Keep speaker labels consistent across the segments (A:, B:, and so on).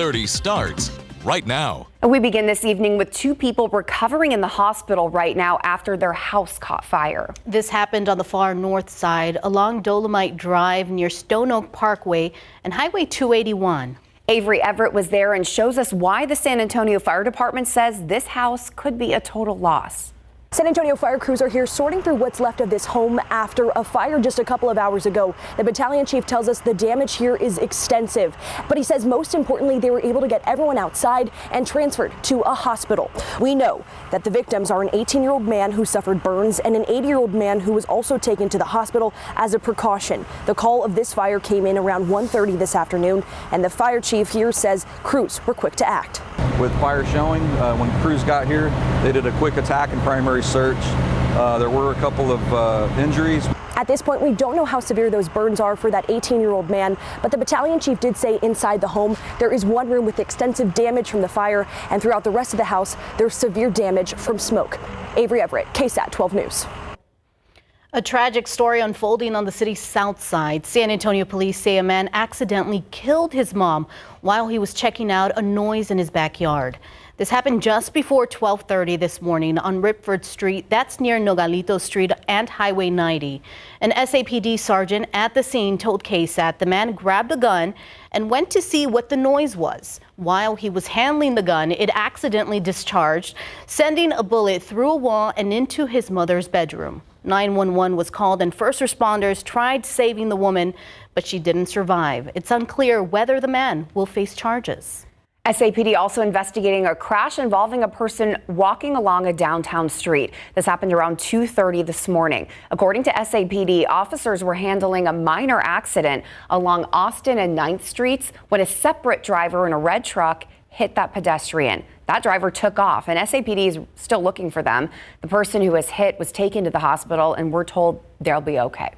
A: 6:30 starts right now.
B: We begin this evening with two people recovering in the hospital right now after their house caught fire.
C: This happened on the far north side along Dolomite Drive near Stone Oak Parkway and Highway 281.
B: Avery Everett was there and shows us why the San Antonio Fire Department says this house could be a total loss.
D: San Antonio fire crews are here sorting through what's left of this home after a fire just a couple of hours ago. The battalion chief tells us the damage here is extensive, but he says most importantly they were able to get everyone outside and transferred to a hospital. We know that the victims are an 18-year-old man who suffered burns and an 80-year-old man who was also taken to the hospital as a precaution. The call of this fire came in around 1:30 this afternoon, and the fire chief here says crews were quick to act.
E: With fire showing, when crews got here, they did a quick attack and primary search. There were a couple of injuries.
D: At this point, we don't know how severe those burns are for that 18-year-old man, but the battalion chief did say inside the home there is one room with extensive damage from the fire, and throughout the rest of the house there's severe damage from smoke. Avery Everett, KSAT 12 News.
C: A tragic story unfolding on the city's south side. San Antonio police say a man accidentally killed his mom while he was checking out a noise in his backyard. This happened just before 12:30 this morning on Ripford Street. That's near Nogalito Street and Highway 90. An SAPD sergeant at the scene told KSAT the man grabbed a gun and went to see what the noise was. While he was handling the gun, it accidentally discharged, sending a bullet through a wall and into his mother's bedroom. 911 was called and first responders tried saving the woman, but she didn't survive. It's unclear whether the man will face charges.
B: SAPD also investigating a crash involving a person walking along a downtown street. This happened around 2:30 this morning. According to SAPD, officers were handling a minor accident along Austin and 9th Streets when a separate driver in a red truck hit that pedestrian. That driver took off, and SAPD is still looking for them. The person who was hit was taken to the hospital, and we're told they'll be okay.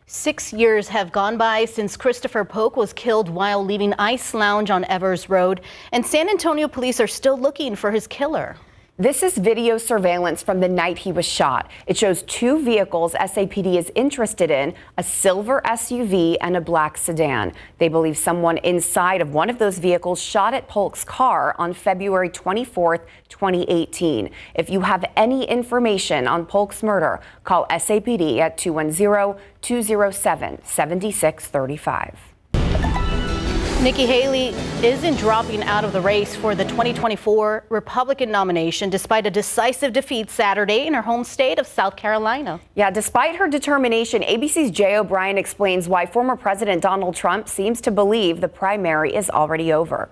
C: 6 years have gone by since Christopher Polk was killed while leaving Ice Lounge on Evers Road, and San Antonio police are still looking for his killer.
B: This is video surveillance from the night he was shot. It shows two vehicles SAPD is interested in, a silver SUV and a black sedan. They believe someone inside of one of those vehicles shot at Polk's car on February 24th, 2018. If you have any information on Polk's murder, call SAPD at 210-207-7635.
C: Nikki Haley isn't dropping out of the race for the 2024 Republican nomination despite a decisive defeat Saturday in her home state of South Carolina.
B: Yeah, despite her determination, ABC's Jay O'Brien explains why former President Donald Trump seems to believe the primary is already over.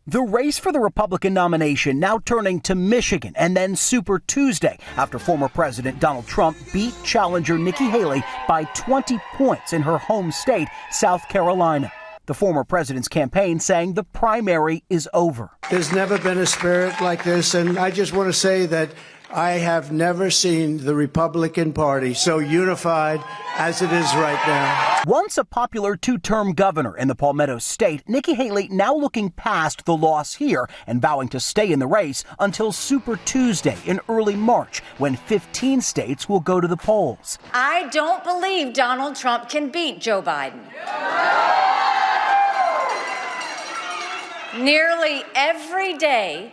F: The race for the Republican nomination now turning to Michigan and then Super Tuesday after former President Donald Trump beat challenger Nikki Haley by 20 points in her home state, South Carolina. The former president's campaign saying the primary is over.
G: There's never been a spirit like this, and I just want to say that I have never seen the Republican Party so unified as it is right now.
F: Once a popular two-term governor in the Palmetto State, Nikki Haley now looking past the loss here and vowing to stay in the race until Super Tuesday in early March, when 15 states will go to the polls.
H: I don't believe Donald Trump can beat Joe Biden. Nearly every day,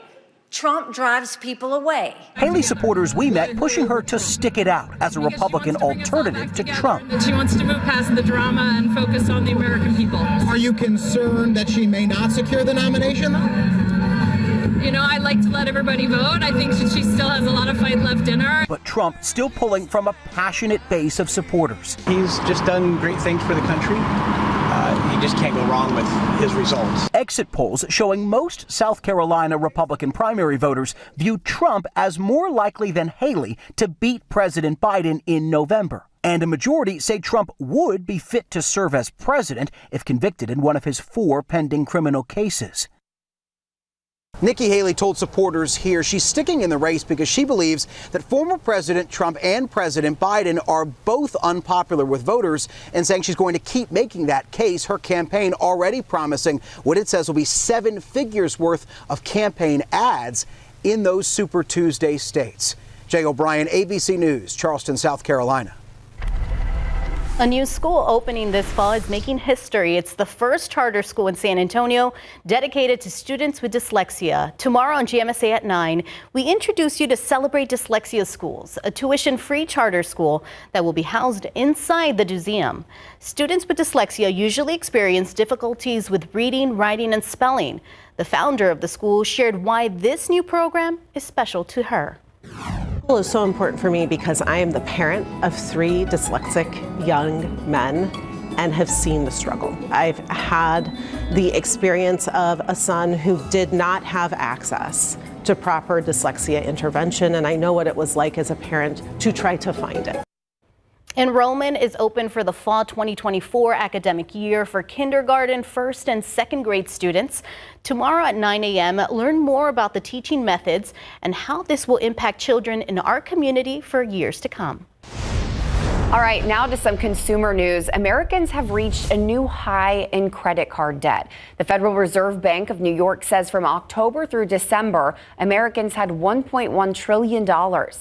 H: Trump drives people away.
F: Haley supporters we met pushing her to stick it out as a Republican alternative to Trump.
I: She wants to move past the drama and focus on the American people.
J: Are you concerned that she may not secure the nomination, though?
I: You know, I'd like to let everybody vote. I think she still has a lot of fight left in her.
F: But Trump still pulling from a passionate base of supporters.
K: He's just done great things for the country. You just can't go wrong with his results.
F: Exit polls showing most South Carolina Republican primary voters view Trump as more likely than Haley to beat President Biden in November. And a majority say Trump would be fit to serve as president if convicted in one of his 4 pending criminal cases.
L: Nikki Haley told supporters here she's sticking in the race because she believes that former President Trump and President Biden are both unpopular with voters, and saying she's going to keep making that case. Her campaign already promising what it says will be 7 figures worth of campaign ads in those Super Tuesday states. Jay O'Brien, ABC News, Charleston, South Carolina.
C: A new school opening this fall is making history. It's the first charter school in San Antonio dedicated to students with dyslexia. Tomorrow on GMSA at 9, we introduce you to Celebrate Dyslexia Schools, a tuition-free charter school that will be housed inside the museum. Students with dyslexia usually experience difficulties with reading, writing, and spelling. The founder of the school shared why this new program is special to her.
M: School is so important for me because I am the parent of 3 dyslexic young men and have seen the struggle. I've had the experience of a son who did not have access to proper dyslexia intervention, and I know what it was like as a parent to try to find it.
C: Enrollment is open for the fall 2024 academic year for kindergarten, first and second grade students. Tomorrow at 9 a.m., learn more about the teaching methods and how this will impact children in our community for years to come.
B: All right, now to some consumer news. Americans have reached a new high in credit card debt. The Federal Reserve Bank of New York says from October through December, Americans had $1.1 trillion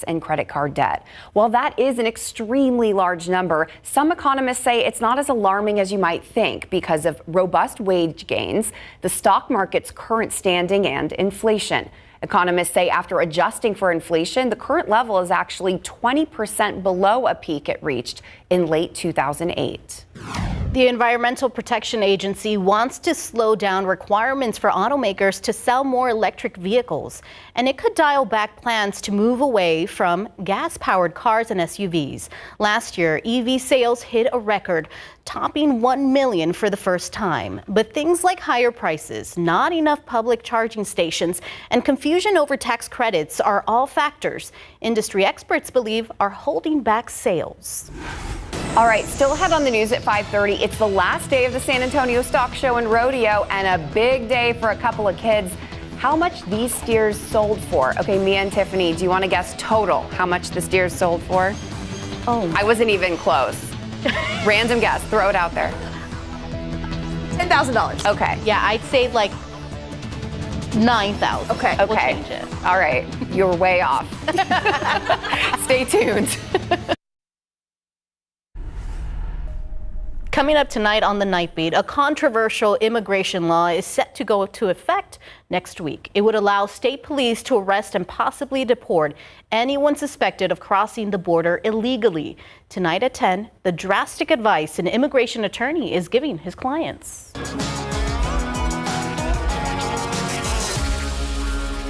B: in credit card debt. While that is an extremely large number, some economists say it's not as alarming as you might think because of robust wage gains, the stock market's current standing, and inflation. Economists say after adjusting for inflation, the current level is actually 20% below a peak it reached in late 2008.
C: The Environmental Protection Agency wants to slow down requirements for automakers to sell more electric vehicles, and it could dial back plans to move away from gas-powered cars and SUVs. Last year, EV sales hit a record, topping 1 million for the first time. But things like higher prices, not enough public charging stations, and confusion over tax credits are all factors industry experts believe are holding back sales.
B: All right, still ahead on the news at 5:30. It's the last day of the San Antonio Stock Show and Rodeo, and a big day for a couple of kids. How much these steers sold for? Okay, Mia and Tiffany, do you want to guess total how much the steers sold for?
C: Oh,
B: I wasn't even close. Random guess, throw it out there.
D: $10,000.
B: Okay.
C: yeah, I'd say like 9,000.
D: Okay.
C: We'll
B: Okay.
C: change it.
B: All right, you're way off. Stay tuned.
C: Coming up tonight on the Night Beat, a controversial immigration law is set to go into effect next week. It would allow state police to arrest and possibly deport anyone suspected of crossing the border illegally. Tonight at 10, the drastic advice an immigration attorney is giving his clients.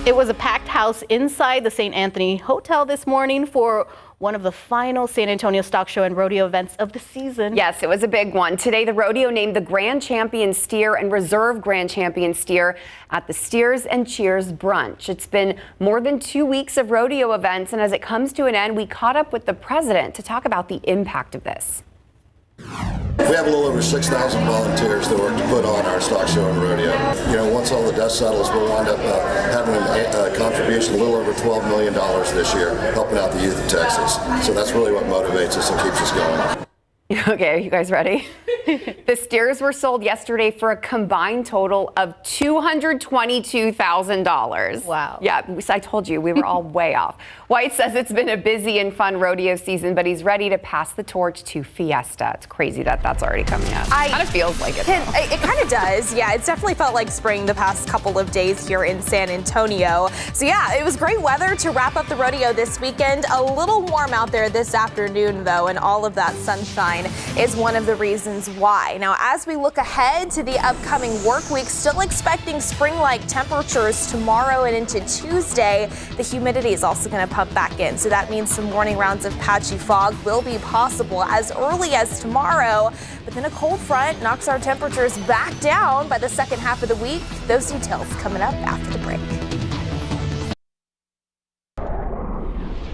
C: It was a packed house inside the St. Anthony Hotel this morning for one of the final San Antonio Stock Show and Rodeo events of the season.
B: Yes, it was a big one. Today, the rodeo named the Grand Champion Steer and Reserve Grand Champion Steer at the Steers and Cheers brunch. It's been more than 2 weeks of rodeo events, and as it comes to an end, we caught up with the president to talk about the impact of this.
N: We have a little over 6,000 volunteers that work to put on our stock show and rodeo. You know, once all the dust settles, we'll wind up having a contribution a little over $12 million this year, helping out the youth of Texas. So that's really what motivates us and keeps us going.
B: Okay, are you guys ready? The steers were sold yesterday for a combined total of $222,000.
C: Wow.
B: Yeah, I told you we were all way off. White says it's been a busy and fun rodeo season, but he's ready to pass the torch to Fiesta. It's crazy that that's already coming up. It kind of feels like it.
O: It kind of does. Yeah, it's definitely felt like spring the past couple of days here in San Antonio. So yeah, it was great weather to wrap up the rodeo this weekend. A little warm out there this afternoon though, and all of that sunshine is one of the reasons why. Now, as we look ahead to the upcoming work week, still expecting spring-like temperatures tomorrow and into Tuesday. The humidity is also going to pump back in, so that means some morning rounds of patchy fog will be possible as early as tomorrow. But then a cold front knocks our temperatures back down by the second half of the week. Those details coming up after the break.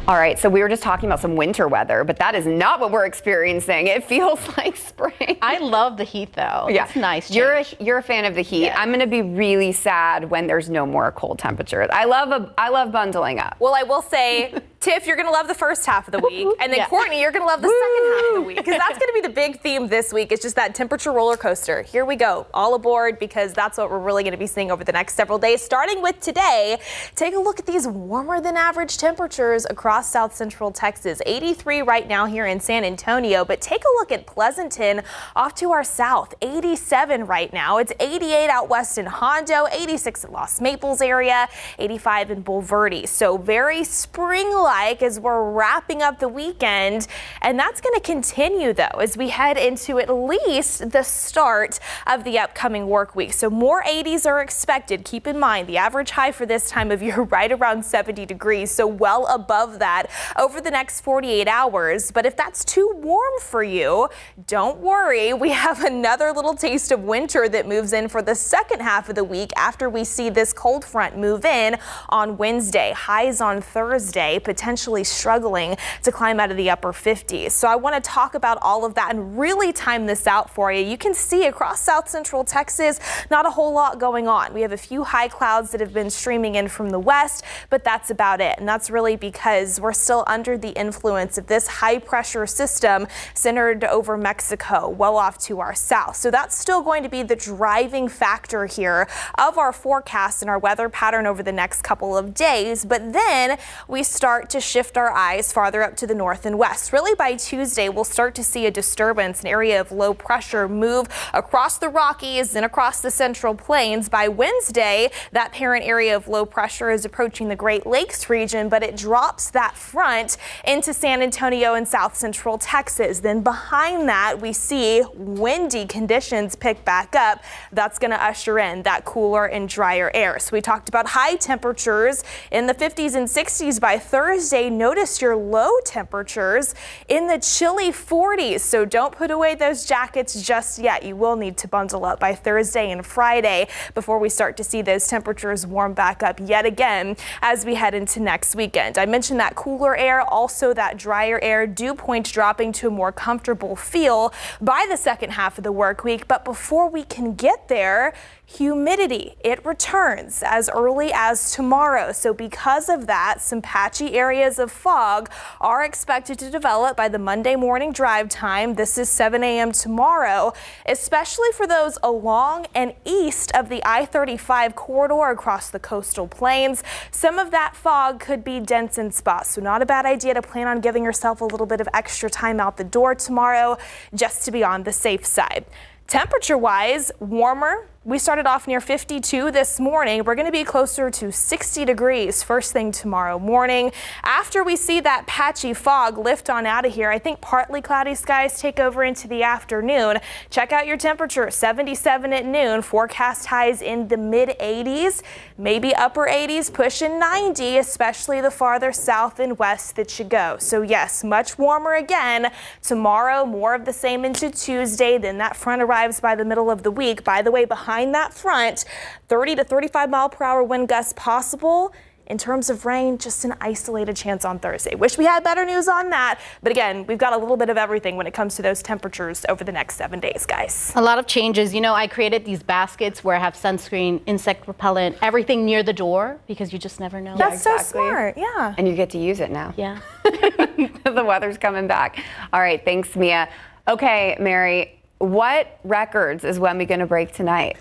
B: All right, so we were just talking about some winter weather, but that is not what we're experiencing. It feels like spring.
C: I love the heat, though.
B: Yeah.
C: It's nice.
B: You're a fan of the heat. Yeah. I'm going to be really sad when there's no more cold temperatures. I love bundling up.
O: Well, I will say Tiff, you're going to love the first half of the week. And then Courtney, you're going to love the second half of the week. Because that's going to be the big theme this week. It's just that temperature roller coaster. Here we go. All aboard, because that's what we're really going to be seeing over the next several days. Starting with today, take a look at these warmer than average temperatures across South Central Texas. 83 right now here in San Antonio. But take a look at Pleasanton off to our south. 87 right now. It's 88 out west in Hondo, 86 in Los Maples area, 85 in Bulverde. So very spring-like as we're wrapping up the weekend, and that's going to continue though as we head into at least the start of the upcoming work week. So more 80s are expected. Keep in mind the average high for this time of year right around 70 degrees, so well above that over the next 48 hours. But if that's too warm for you, don't worry. We have another little taste of winter that moves in for the second half of the week after we see this cold front move in on Wednesday. Highs on Thursday, potentially struggling to climb out of the upper 50s. So I want to talk about all of that and really time this out for you. You can see across South Central Texas, not a whole lot going on. We have a few high clouds that have been streaming in from the west, but that's about it. And that's really because we're still under the influence of this high pressure system centered over Mexico, well off to our south. So that's still going to be the driving factor here of our forecast and our weather pattern over the next couple of days. But then we start to shift our eyes farther up to the north and west. Really by Tuesday, we'll start to see a disturbance, an area of low pressure move across the Rockies and across the Central Plains. By Wednesday, that parent area of low pressure is approaching the Great Lakes region, but it drops that front into San Antonio and South Central Texas. Then behind that, we see windy conditions pick back up. That's going to usher in that cooler and drier air. So we talked about high temperatures in the 50s and 60s by Thursday. Notice your low temperatures in the chilly 40s. So don't put away those jackets just yet. You will need to bundle up by Thursday and Friday before we start to see those temperatures warm back up yet again as we head into next weekend. I mentioned that cooler air, also that drier air, dew point dropping to a more comfortable feel by the second half of the work week. But before we can get there, humidity, it returns as early as tomorrow. So because of that, some patchy areas of fog are expected to develop by the Monday morning drive time. This is 7 a.m. tomorrow, especially for those along and east of the I-35 corridor across the coastal plains. Some of that fog could be dense in spots, so not a bad idea to plan on giving yourself a little bit of extra time out the door tomorrow just to be on the safe side. Temperature-wise, warmer. We started off near 52 this morning. We're going to be closer to 60 degrees first thing tomorrow morning. After we see that patchy fog lift on out of here, I think partly cloudy skies take over into the afternoon. Check out your temperature, 77 at noon. Forecast highs in the mid 80s, maybe upper 80s, pushing 90, especially the farther south and west that you go. So yes, much warmer again tomorrow, more of the same into Tuesday. Then that front arrives by the middle of the week. By the way, behind that front, 30 to 35 mile per hour wind gusts possible. In terms of rain, just an isolated chance on Thursday. Wish we had better news on that. But again, we've got a little bit of everything when it comes to those temperatures over the next 7 days, guys.
C: A lot of changes. You know, I created these baskets where I have sunscreen, insect repellent, everything near the door because you just never know.
O: That's so smart. Yeah.
B: And you get to use it now.
C: Yeah.
B: The weather's coming back. All right. Thanks, Mia. Okay, Mary. What records is Wemby going to break tonight?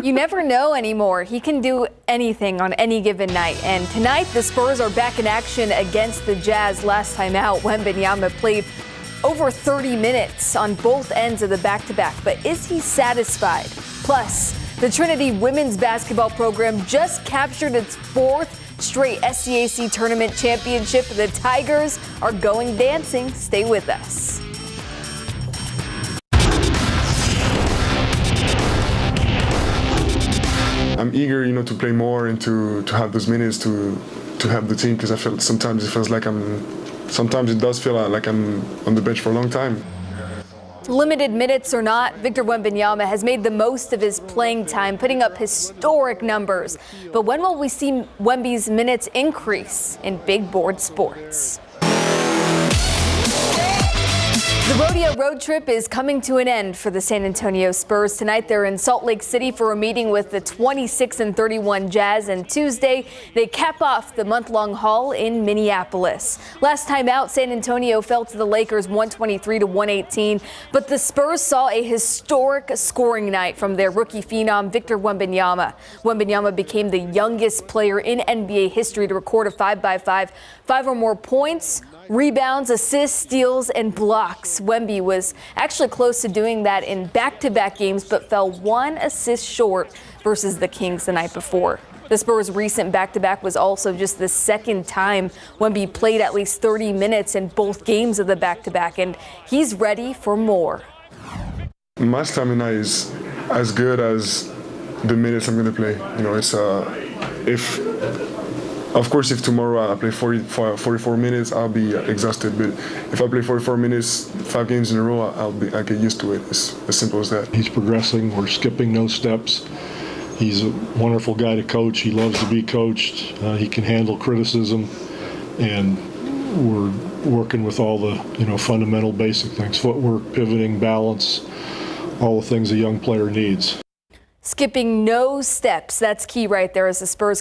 P: You never know anymore. He can do anything on any given night. And tonight, the Spurs are back in action against the Jazz. Last time out, Wembanyama played over 30 minutes on both ends of the back-to-back. But is he satisfied? Plus, the Trinity women's basketball program just captured its fourth straight SCAC tournament championship. The Tigers are going dancing. Stay with us.
Q: I'm eager, to play more and to have those minutes to help the team, because I feel sometimes it does feel like I'm on the bench for a long time.
P: Limited minutes or not, Victor Wembanyama has made the most of his playing time, putting up historic numbers. But when will we see Wemby's minutes increase in big board sports? The rodeo road trip is coming to an end for the San Antonio Spurs. Tonight they're in Salt Lake City for a meeting with the 26-31 Jazz, and Tuesday they cap off the month-long haul in Minneapolis. Last time out, San Antonio fell to the Lakers 123-118, but the Spurs saw a historic scoring night from their rookie phenom Victor Wembanyama. Wembanyama became the youngest player in NBA history to record a 5x5, 5 or more points, rebounds, assists, steals, and blocks. Wemby was actually close to doing that in back-to-back games, but fell 1 assist short versus the Kings the night before. The Spurs' recent back-to-back was also just the second time Wemby played at least 30 minutes in both games of the back-to-back, and he's ready for more.
Q: My stamina is as good as the minutes I'm going to play. You know, it's Of course, if tomorrow I play 44 minutes, I'll be exhausted. But if I play 44 minutes, 5 games in a row, I'll get used to it. It's as simple as that.
R: He's progressing. We're skipping no steps. He's a wonderful guy to coach. He loves to be coached. He can handle criticism, and we're working with all the fundamental basic things: footwork, pivoting, balance, all the things a young player needs.
P: Skipping no steps. That's key right there as the Spurs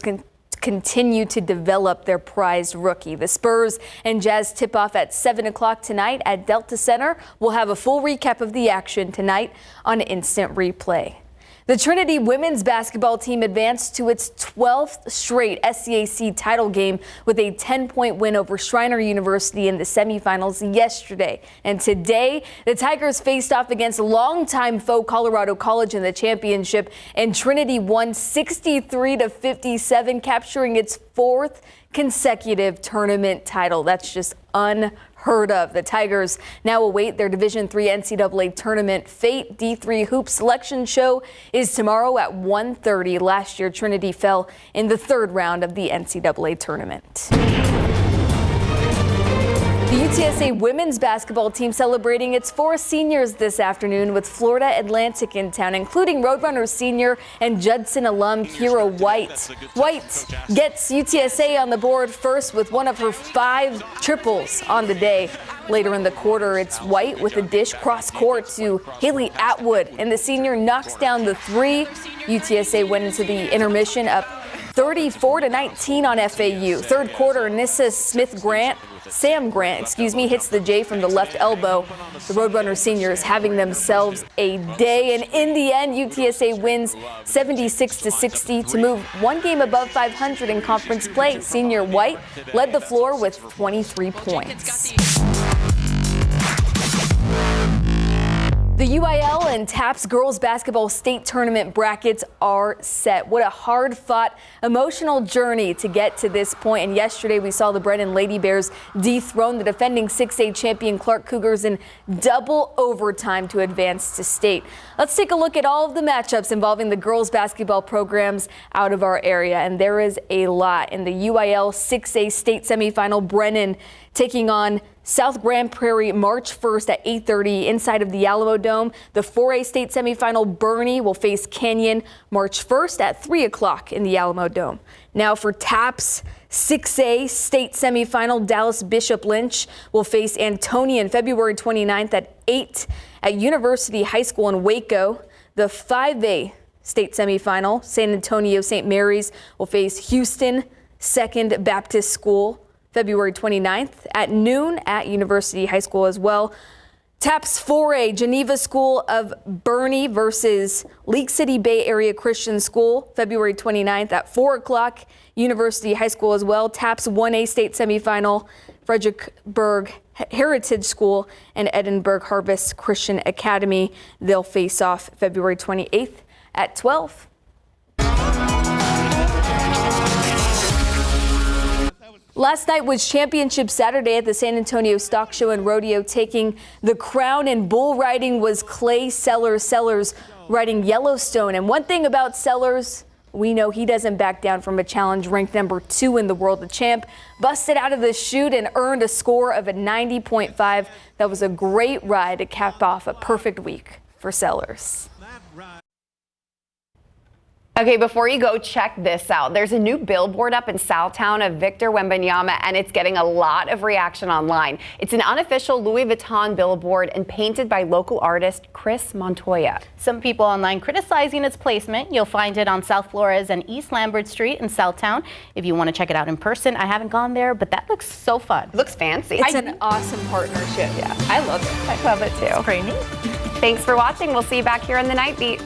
P: continue to develop their prized rookie. The Spurs and Jazz tip off at 7 o'clock tonight at Delta Center. We'll have a full recap of the action tonight on Instant Replay. The Trinity women's basketball team advanced to its 12th straight SCAC title game with a 10-point win over Schreiner University in the semifinals yesterday. And today, the Tigers faced off against longtime foe Colorado College in the championship, and Trinity won 63-57, capturing its 4th consecutive tournament title. That's just unheard of. The Tigers now await their Division III NCAA tournament fate. D3 Hoop selection show is tomorrow at 1:30. Last year, Trinity fell in the 3rd round of the NCAA tournament. The UTSA women's basketball team celebrating its 4 seniors this afternoon with Florida Atlantic in town, including Roadrunners senior and Judson alum Kira White. White gets UTSA on the board first with one of her 5 triples on the day. Later in the quarter, it's White with a dish cross court to Haley Atwood, and the senior knocks down the 3. UTSA went into the intermission up 34-19 on FAU. 3rd quarter, Sam Grant hits the J from the left elbow. The Roadrunner seniors having themselves a day, and in the end, UTSA wins 76-60 to move 1 game above 500 in conference play. Senior White led the floor with 23 points. The UIL and TAPS girls basketball state tournament brackets are set. What a hard-fought, emotional journey to get to this point. And yesterday we saw the Brennan Lady Bears dethrone the defending 6A champion Clark Cougars in double overtime to advance to state. Let's take a look at all of the matchups involving the girls basketball programs out of our area. And there is a lot. In the UIL 6A state semifinal, Brennan taking on South Grand Prairie March 1st at 8:30 inside of the Alamo Dome. The 4A state semifinal, Bernie will face Canyon March 1st at 3 o'clock in the Alamo Dome. Now for TAPS 6A state semifinal, Dallas Bishop Lynch will face Antonian February 29th at 8 at University High School in Waco. The 5A state semifinal, San Antonio St. Mary's will face Houston Second Baptist School February 29th at noon at University High School as well. TAPS 4A, Geneva School of Bernie versus League City Bay Area Christian School, February 29th at 4 o'clock, University High School as well. TAPS 1A state semifinal, Fredericksburg Heritage School and Edinburgh Harvest Christian Academy. They'll face off February 28th at 12. Last night was Championship Saturday at the San Antonio Stock Show and Rodeo. Taking the crown in bull riding was Clay Sellers. Sellers riding Yellowstone. And one thing about Sellers, we know he doesn't back down from a challenge. Ranked number 2 in the world, the champ busted out of the chute and earned a score of a 90.5. That was a great ride to cap off a perfect week for Sellers.
B: Okay, before you go, check this out. There's a new billboard up in Southtown of Victor Wembanyama, and it's getting a lot of reaction online. It's an unofficial Louis Vuitton billboard and painted by local artist Chris Montoya.
C: Some people online criticizing its placement. You'll find it on South Flores and East Lambert Street in Southtown. If you want to check it out in person, I haven't gone there, but that looks so fun.
B: It looks fancy.
P: It's an awesome partnership.
B: Yeah,
P: I love it.
B: I love it too.
P: It's pretty neat.
B: Thanks for watching. We'll see you back here in the Night Beat.